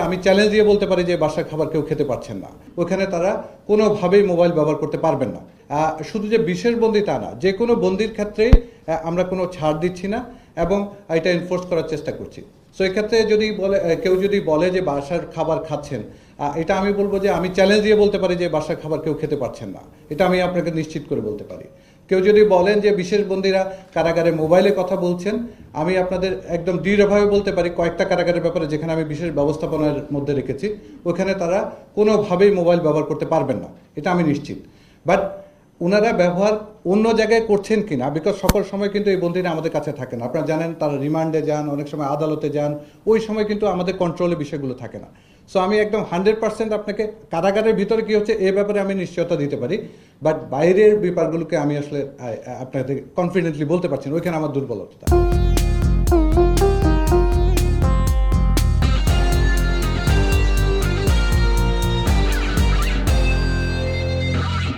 আমি চ্যালেঞ্জ দিয়ে বলতে পারি যে বাসার খাবার কেউ খেতে পারছেন না, ওখানে তারা কোনোভাবেই মোবাইল ব্যবহার করতে পারবেন না। শুধু যে বিশেষ বন্দি তা না, যে কোনো বন্দির ক্ষেত্রেই আমরা কোনো ছাড় দিচ্ছি না এবং এটা এনফোর্স করার চেষ্টা করছি। সো এক্ষেত্রে যদি কেউ যদি বলে যে বাসার খাবার খাচ্ছেন, এটা আমি বলবো যে আমি চ্যালেঞ্জ দিয়ে বলতে পারি যে বাসার খাবার কেউ খেতে পারছেন না, এটা আমি আপনাকে নিশ্চিত করে বলতে পারি। কেউ যদি বলেন যে বিশেষ বন্দীরা কারাগারে মোবাইলে কথা বলছেন, আমি আপনাদের একদম দৃঢ়ভাবে বলতে পারি কয়েকটা কারাগারের ব্যাপারে যেখানে আমি বিশেষ ব্যবস্থাপনার মধ্যে রেখেছি, ওখানে তারা কোনোভাবেই মোবাইল ব্যবহার করতে পারবেন না, এটা আমি নিশ্চিত। বাট ওনারা ব্যবহার অন্য জায়গায় করছেন কিনা, বিকজ সকল সময় কিন্তু এই বন্দীরা আমাদের কাছে থাকে না। আপনারা জানেন তারা রিমান্ডে যান, অনেক সময় আদালতে যান, ওই সময় কিন্তু আমাদের কন্ট্রোলে বিষয়গুলো থাকে না। সো আমি একদম 100% আপনাকে কারাগারের ভিতরে কী হচ্ছে এ ব্যাপারে আমি নিশ্চয়তা দিতে পারি, বাট বাইরের ব্যাপারগুলোকে আমি আসলে আপনাদের কনফিডেন্টলি বলতে পারছি না, ওইখানে আমার দুর্বলতা।